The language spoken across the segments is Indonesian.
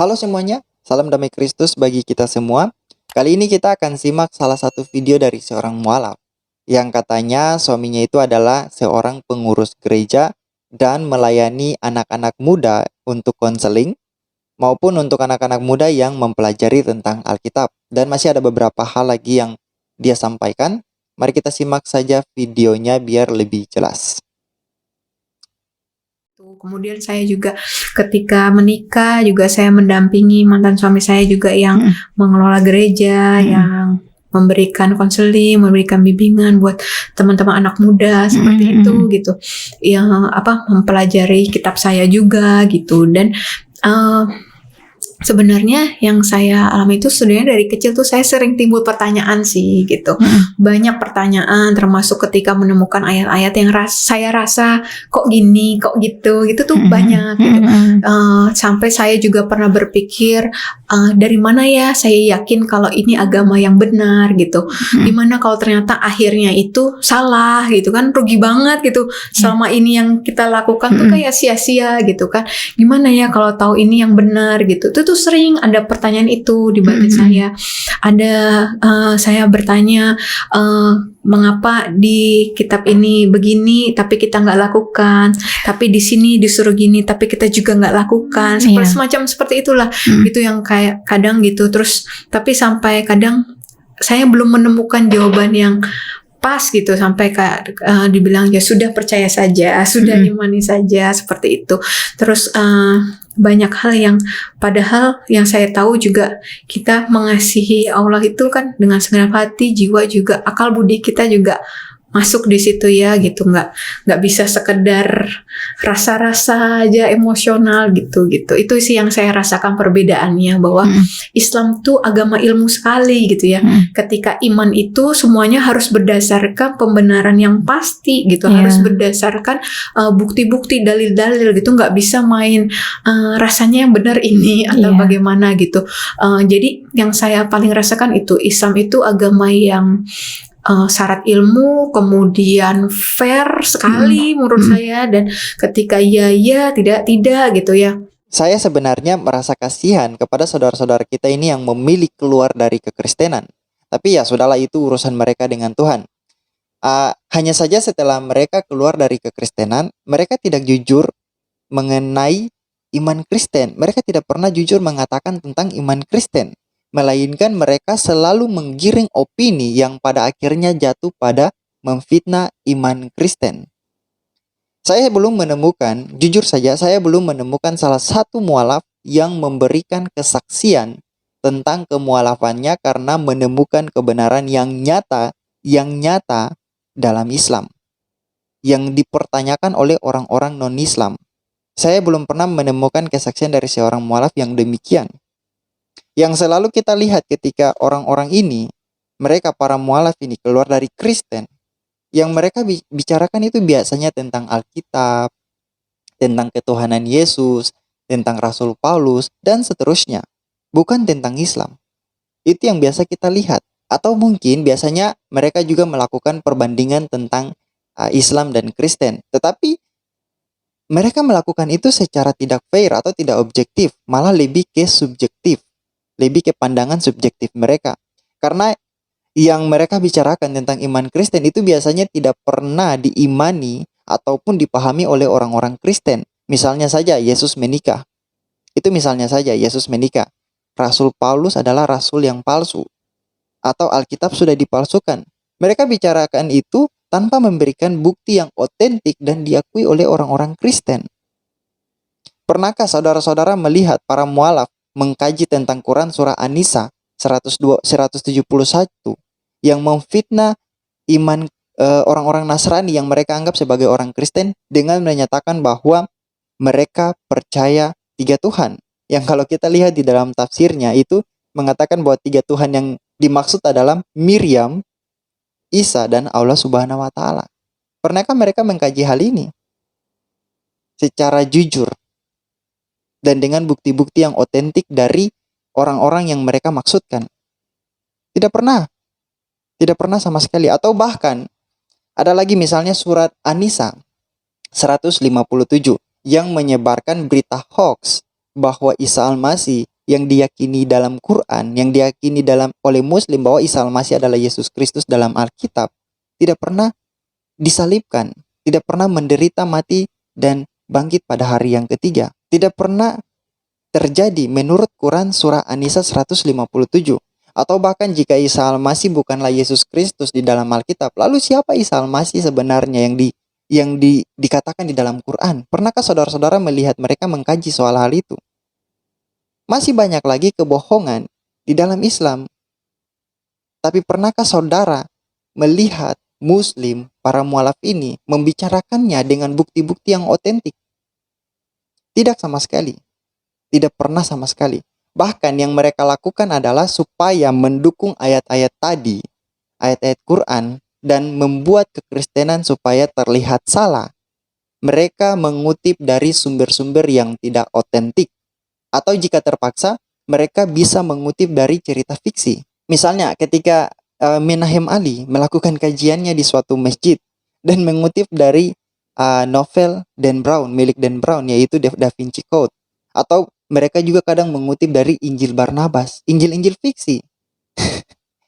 Halo semuanya, salam damai Kristus bagi kita semua. Kali ini kita akan simak salah satu video dari seorang mualaf yang katanya suaminya itu adalah seorang pengurus gereja dan melayani anak-anak muda untuk konseling maupun untuk anak-anak muda yang mempelajari tentang Alkitab. Dan masih ada beberapa hal lagi yang dia sampaikan. Mari kita simak saja videonya biar lebih jelas. Kemudian saya juga ketika menikah juga saya mendampingi mantan suami saya juga yang mengelola gereja, yang memberikan konseling, memberikan bimbingan buat teman-teman anak muda seperti itu gitu. Yang mempelajari kitab saya juga gitu. Dan sebenarnya yang saya alami itu sebenarnya dari kecil tuh saya sering timbul pertanyaan sih gitu. Banyak pertanyaan termasuk ketika menemukan ayat-ayat yang saya rasa kok gini, kok gitu tuh banyak gitu. Sampai saya juga pernah berpikir dari mana ya saya yakin kalau ini agama yang benar gitu. Gimana kalau ternyata akhirnya itu salah gitu kan, rugi banget gitu. Selama ini yang kita lakukan tuh kayak sia-sia gitu kan. Gimana ya kalau tahu ini yang benar gitu. Itu tuh sering ada pertanyaan itu di batin saya. Ada saya bertanya mengapa di kitab ini begini tapi kita nggak lakukan, tapi di sini disuruh gini tapi kita juga nggak lakukan, semacam seperti itulah. Itu yang kayak kadang gitu. Terus tapi sampai kadang saya belum menemukan jawaban yang pas gitu, sampai kayak dibilang ya sudah percaya saja, sudah imani saja seperti itu. Terus banyak hal yang padahal yang saya tahu juga kita mengasihi Allah itu kan dengan segenap hati, jiwa juga, akal budi kita juga masuk di situ ya gitu, nggak bisa sekedar rasa-rasa aja emosional gitu. Itu sih yang saya rasakan perbedaannya, bahwa Islam tuh agama ilmu sekali gitu ya. Ketika iman itu semuanya harus berdasarkan pembenaran yang pasti gitu, harus berdasarkan bukti-bukti, dalil-dalil gitu, nggak bisa main rasanya yang benar ini atau bagaimana gitu. Jadi yang saya paling rasakan itu Islam itu agama yang syarat ilmu, kemudian fair sekali menurut saya, dan ketika ya tidak gitu ya. Saya sebenarnya merasa kasihan kepada saudara-saudara kita ini yang memilih keluar dari kekristenan. Tapi ya sudahlah, itu urusan mereka dengan Tuhan. Hanya saja setelah mereka keluar dari kekristenan, mereka tidak jujur mengenai iman Kristen. Mereka tidak pernah jujur mengatakan tentang iman Kristen, melainkan mereka selalu menggiring opini yang pada akhirnya jatuh pada memfitnah iman Kristen. Saya belum menemukan, jujur saja, saya belum menemukan salah satu mualaf yang memberikan kesaksian tentang kemualafannya karena menemukan kebenaran yang nyata dalam Islam, yang dipertanyakan oleh orang-orang non-Islam. Saya belum pernah menemukan kesaksian dari seorang mualaf yang demikian. Yang selalu kita lihat ketika orang-orang ini, mereka para mualaf ini keluar dari Kristen, yang mereka bicarakan itu biasanya tentang Alkitab, tentang ketuhanan Yesus, tentang Rasul Paulus, dan seterusnya. Bukan tentang Islam. Itu yang biasa kita lihat. Atau mungkin biasanya mereka juga melakukan perbandingan tentang Islam dan Kristen. Tetapi mereka melakukan itu secara tidak fair atau tidak objektif, malah lebih ke subjektif. Lebih ke pandangan subjektif mereka. Karena yang mereka bicarakan tentang iman Kristen itu biasanya tidak pernah diimani ataupun dipahami oleh orang-orang Kristen. Misalnya saja Yesus menikah. Itu misalnya saja Yesus menikah. Rasul Paulus adalah rasul yang palsu. Atau Alkitab sudah dipalsukan. Mereka bicarakan itu tanpa memberikan bukti yang otentik dan diakui oleh orang-orang Kristen. Pernahkah saudara-saudara melihat para mualaf mengkaji tentang Quran surah An-Nisa 171 yang memfitnah iman orang-orang Nasrani yang mereka anggap sebagai orang Kristen dengan menyatakan bahwa mereka percaya 3 Tuhan. Yang kalau kita lihat di dalam tafsirnya itu mengatakan bahwa 3 Tuhan yang dimaksud adalah Miriam, Isa, dan Allah Subhanahu wa Ta'ala. Pernahkah mereka mengkaji hal ini secara jujur dan dengan bukti-bukti yang otentik dari orang-orang yang mereka maksudkan? Tidak pernah. Tidak pernah sama sekali. Atau bahkan ada lagi misalnya surat An-Nisa 157 yang menyebarkan berita hoax bahwa Isa Al-Masih yang diyakini dalam Quran, yang diyakini oleh Muslim bahwa Isa Al-Masih adalah Yesus Kristus dalam Alkitab, tidak pernah disalibkan, tidak pernah menderita, mati, dan bangkit pada hari yang ketiga. Tidak pernah terjadi menurut Quran surah An-Nisa 157. Atau bahkan jika Isa Al-Masih bukanlah Yesus Kristus di dalam Alkitab, lalu siapa Isa Al-Masih sebenarnya yang dikatakan di dalam Quran? Pernahkah saudara-saudara melihat mereka mengkaji soal hal itu? Masih banyak lagi kebohongan di dalam Islam. Tapi pernahkah saudara melihat Muslim, para mualaf ini membicarakannya dengan bukti-bukti yang otentik? Tidak sama sekali. Tidak pernah sama sekali. Bahkan yang mereka lakukan adalah supaya mendukung ayat-ayat tadi, ayat-ayat Quran, dan membuat kekristenan supaya terlihat salah. Mereka mengutip dari sumber-sumber yang tidak otentik. Atau jika terpaksa, mereka bisa mengutip dari cerita fiksi. Misalnya ketika Menahem Ali melakukan kajiannya di suatu masjid dan mengutip dari novel Dan Brown, milik Dan Brown, yaitu Da Vinci Code. Atau mereka juga kadang mengutip dari Injil Barnabas, Injil-Injil fiksi.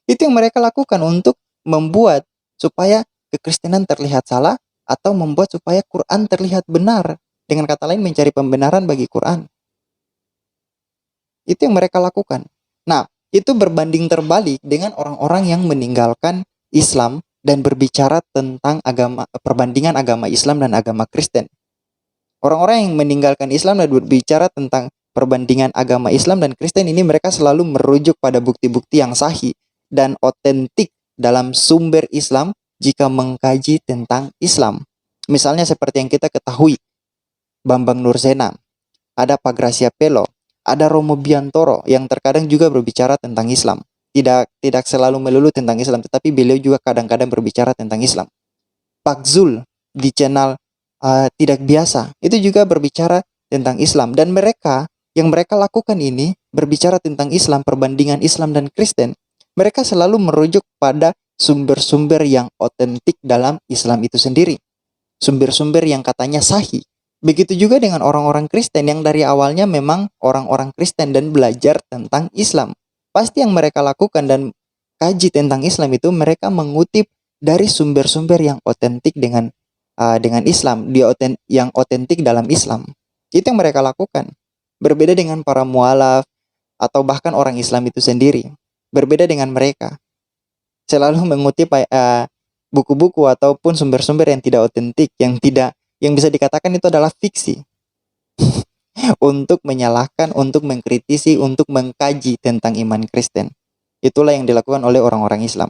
Itu yang mereka lakukan untuk membuat supaya kekristenan terlihat salah atau membuat supaya Quran terlihat benar. Dengan kata lain, mencari pembenaran bagi Quran. Itu yang mereka lakukan. Nah, itu berbanding terbalik dengan orang-orang yang meninggalkan Islam dan berbicara tentang perbandingan agama Islam dan agama Kristen. Orang-orang yang meninggalkan Islam dan berbicara tentang perbandingan agama Islam dan Kristen ini, mereka selalu merujuk pada bukti-bukti yang sahih dan otentik dalam sumber Islam jika mengkaji tentang Islam. Misalnya seperti yang kita ketahui, Bambang Nursena, ada Pak Gracia Pelo, ada Romo Biantoro yang terkadang juga berbicara tentang Islam. Tidak selalu melulu tentang Islam, tetapi beliau juga kadang-kadang berbicara tentang Islam. Pak Zul di channel Tidak Biasa itu juga berbicara tentang Islam, dan yang mereka lakukan ini berbicara tentang Islam, perbandingan Islam dan Kristen. Mereka selalu merujuk pada sumber-sumber yang otentik dalam Islam itu sendiri, sumber-sumber yang katanya sahih. Begitu juga dengan orang-orang Kristen yang dari awalnya memang orang-orang Kristen dan belajar tentang Islam. Pasti yang mereka lakukan dan kaji tentang Islam itu mereka mengutip dari sumber-sumber yang otentik dengan Islam, yang otentik dalam Islam. Itu yang mereka lakukan. Berbeda dengan para mualaf atau bahkan orang Islam itu sendiri. Berbeda dengan mereka. Selalu mengutip buku-buku ataupun sumber-sumber yang tidak otentik, yang bisa dikatakan itu adalah fiksi. Untuk menyalahkan, untuk mengkritisi, untuk mengkaji tentang iman Kristen. Itulah yang dilakukan oleh orang-orang Islam.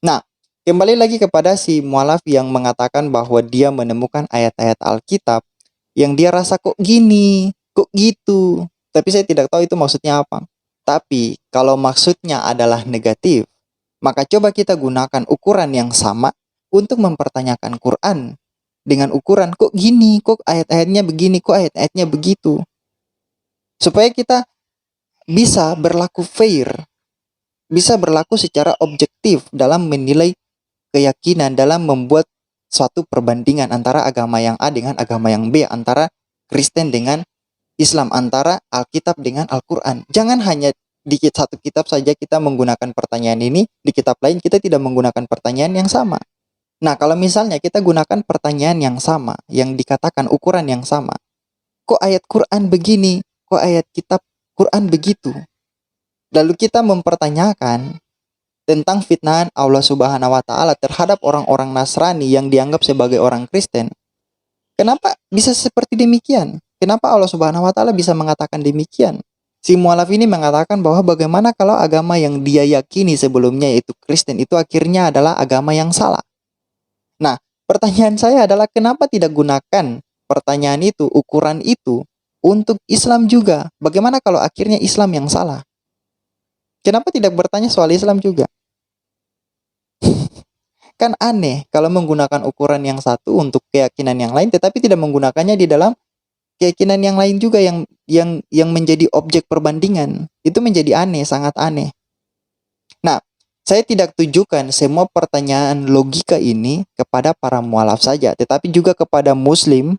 Nah, kembali lagi kepada si mualaf yang mengatakan bahwa dia menemukan ayat-ayat Alkitab yang dia rasa kok gini, kok gitu. Tapi saya tidak tahu itu maksudnya apa. Tapi kalau maksudnya adalah negatif, maka coba kita gunakan ukuran yang sama untuk mempertanyakan Quran. Dengan ukuran kok gini, kok ayat-ayatnya begini, kok ayat-ayatnya begitu. Supaya kita bisa berlaku fair, bisa berlaku secara objektif dalam menilai keyakinan, dalam membuat suatu perbandingan antara agama yang A dengan agama yang B, antara Kristen dengan Islam, antara Alkitab dengan Al-Quran. Jangan hanya di satu kitab saja kita menggunakan pertanyaan ini, di kitab lain kita tidak menggunakan pertanyaan yang sama. Nah, kalau misalnya kita gunakan pertanyaan yang sama, yang dikatakan ukuran yang sama, kok ayat Quran begini, kok ayat kitab Quran begitu? Lalu kita mempertanyakan tentang fitnahan Allah Subhanahu wa Ta'ala terhadap orang-orang Nasrani yang dianggap sebagai orang Kristen. Kenapa bisa seperti demikian? Kenapa Allah Subhanahu wa Ta'ala bisa mengatakan demikian? Si mualaf ini mengatakan bahwa bagaimana kalau agama yang dia yakini sebelumnya, yaitu Kristen, itu akhirnya adalah agama yang salah. Nah, pertanyaan saya adalah kenapa tidak gunakan pertanyaan itu, ukuran itu untuk Islam juga? Bagaimana kalau akhirnya Islam yang salah? Kenapa tidak bertanya soal Islam juga? Kan aneh kalau menggunakan ukuran yang satu untuk keyakinan yang lain, tetapi tidak menggunakannya di dalam keyakinan yang lain juga yang menjadi objek perbandingan. Itu menjadi aneh, sangat aneh. Nah, saya tidak tujukan semua pertanyaan logika ini kepada para mualaf saja, tetapi juga kepada Muslim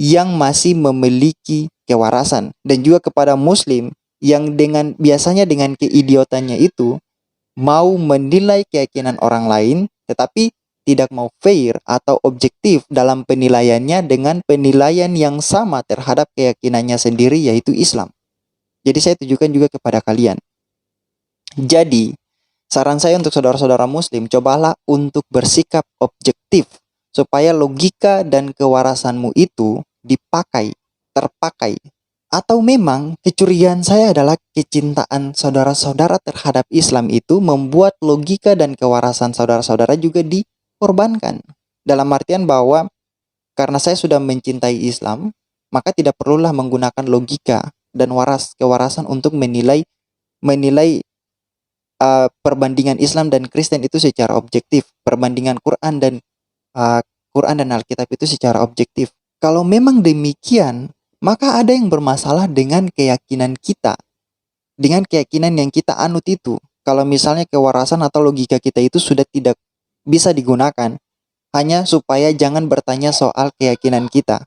yang masih memiliki kewarasan, dan juga kepada Muslim yang biasanya dengan keidiotannya itu mau menilai keyakinan orang lain, tetapi tidak mau fair atau objektif dalam penilaiannya dengan penilaian yang sama terhadap keyakinannya sendiri, yaitu Islam. Jadi saya tujukan juga kepada kalian. Jadi, saran saya untuk saudara-saudara muslim, cobalah untuk bersikap objektif supaya logika dan kewarasanmu itu terpakai. Atau memang kecurigaan saya adalah kecintaan saudara-saudara terhadap Islam itu membuat logika dan kewarasan saudara-saudara juga dikorbankan. Dalam artian bahwa karena saya sudah mencintai Islam, maka tidak perlulah menggunakan logika dan kewarasan untuk menilai perbandingan Islam dan Kristen itu secara objektif, perbandingan Quran dan Alkitab itu secara objektif. Kalau memang demikian, maka ada yang bermasalah dengan keyakinan kita, dengan keyakinan yang kita anut itu. Kalau misalnya kewarasan atau logika kita itu sudah tidak bisa digunakan, hanya supaya jangan bertanya soal keyakinan kita,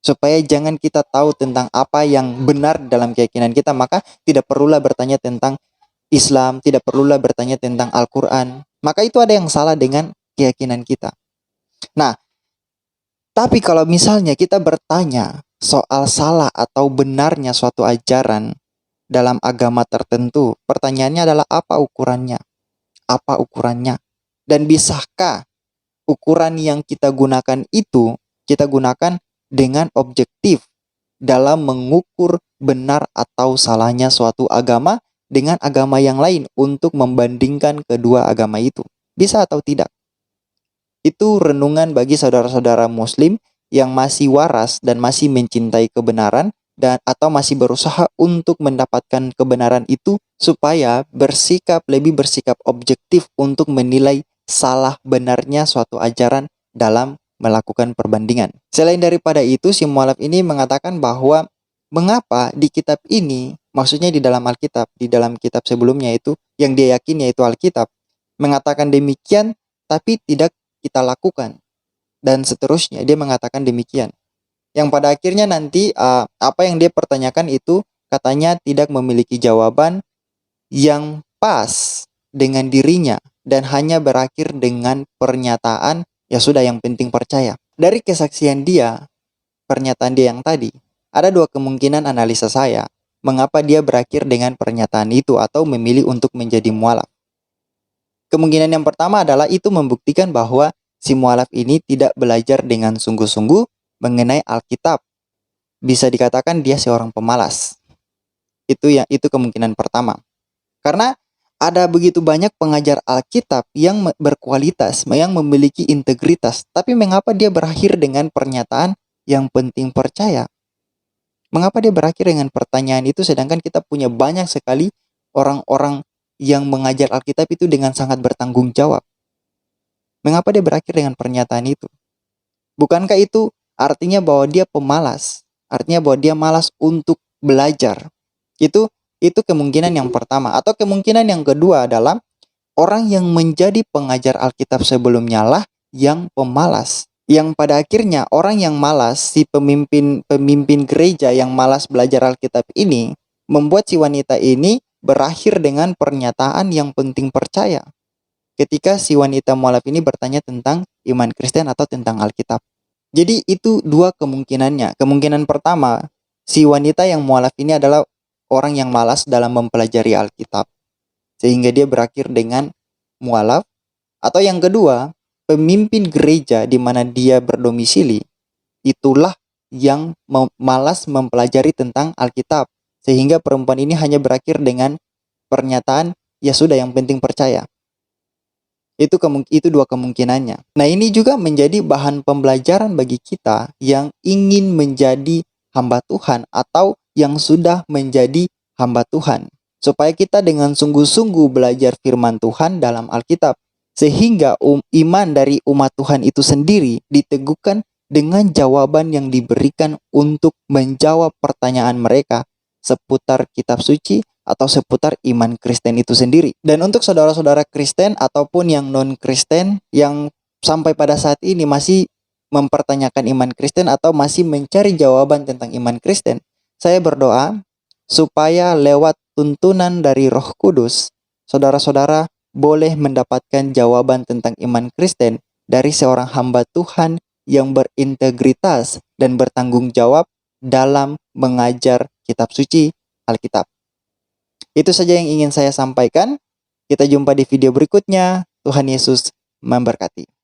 supaya jangan kita tahu tentang apa yang benar dalam keyakinan kita, maka tidak perlulah bertanya tentang Islam, tidak perlulah bertanya tentang Al-Quran. Maka itu ada yang salah dengan keyakinan kita. Nah, tapi kalau misalnya kita bertanya soal salah atau benarnya suatu ajaran dalam agama tertentu, pertanyaannya adalah apa ukurannya? Apa ukurannya? Dan bisakah ukuran yang kita gunakan itu kita gunakan dengan objektif dalam mengukur benar atau salahnya suatu agama dengan agama yang lain untuk membandingkan kedua agama itu? Bisa atau tidak? Itu renungan bagi saudara-saudara muslim yang masih waras dan masih mencintai kebenaran atau masih berusaha untuk mendapatkan kebenaran itu supaya lebih bersikap objektif untuk menilai salah benarnya suatu ajaran dalam melakukan perbandingan. Selain daripada itu, si mualaf ini mengatakan bahwa mengapa di kitab ini, maksudnya di dalam Alkitab, di dalam kitab sebelumnya itu, yang dia yakin yaitu Alkitab, mengatakan demikian, tapi tidak kita lakukan. Dan seterusnya, dia mengatakan demikian. Yang pada akhirnya nanti, apa yang dia pertanyakan itu, katanya tidak memiliki jawaban yang pas dengan dirinya, dan hanya berakhir dengan pernyataan, ya sudah yang penting percaya. Dari kesaksian dia, pernyataan dia yang tadi, ada dua kemungkinan analisa saya, mengapa dia berakhir dengan pernyataan itu atau memilih untuk menjadi mualaf. Kemungkinan yang pertama adalah itu membuktikan bahwa si mualaf ini tidak belajar dengan sungguh-sungguh mengenai Alkitab. Bisa dikatakan dia seorang pemalas. Itu kemungkinan pertama. Karena ada begitu banyak pengajar Alkitab yang berkualitas, yang memiliki integritas, tapi mengapa dia berakhir dengan pernyataan yang penting percaya? Mengapa dia berakhir dengan pertanyaan itu sedangkan kita punya banyak sekali orang-orang yang mengajar Alkitab itu dengan sangat bertanggung jawab? Mengapa dia berakhir dengan pernyataan itu? Bukankah itu artinya bahwa dia pemalas? Artinya bahwa dia malas untuk belajar. Itu kemungkinan yang pertama. Atau kemungkinan yang kedua adalah orang yang menjadi pengajar Alkitab sebelumnya lah yang pemalas. Yang pada akhirnya orang yang malas, si pemimpin gereja yang malas belajar Alkitab ini, membuat si wanita ini berakhir dengan pernyataan yang penting percaya. Ketika si wanita mualaf ini bertanya tentang iman Kristen atau tentang Alkitab. Jadi itu dua kemungkinannya. Kemungkinan pertama, si wanita yang mualaf ini adalah orang yang malas dalam mempelajari Alkitab, sehingga dia berakhir dengan mualaf. Atau yang kedua, pemimpin gereja di mana dia berdomisili, itulah yang malas mempelajari tentang Alkitab, sehingga perempuan ini hanya berakhir dengan pernyataan, ya sudah yang penting percaya. Itu dua kemungkinannya. Nah, ini juga menjadi bahan pembelajaran bagi kita yang ingin menjadi hamba Tuhan atau yang sudah menjadi hamba Tuhan, supaya kita dengan sungguh-sungguh belajar firman Tuhan dalam Alkitab, sehingga iman dari umat Tuhan itu sendiri diteguhkan dengan jawaban yang diberikan untuk menjawab pertanyaan mereka seputar kitab suci atau seputar iman Kristen itu sendiri. Dan untuk saudara-saudara Kristen ataupun yang non-Kristen yang sampai pada saat ini masih mempertanyakan iman Kristen atau masih mencari jawaban tentang iman Kristen, saya berdoa supaya lewat tuntunan dari Roh Kudus, saudara-saudara boleh mendapatkan jawaban tentang iman Kristen dari seorang hamba Tuhan yang berintegritas dan bertanggung jawab dalam mengajar kitab suci Alkitab. Itu saja yang ingin saya sampaikan. Kita jumpa di video berikutnya. Tuhan Yesus memberkati.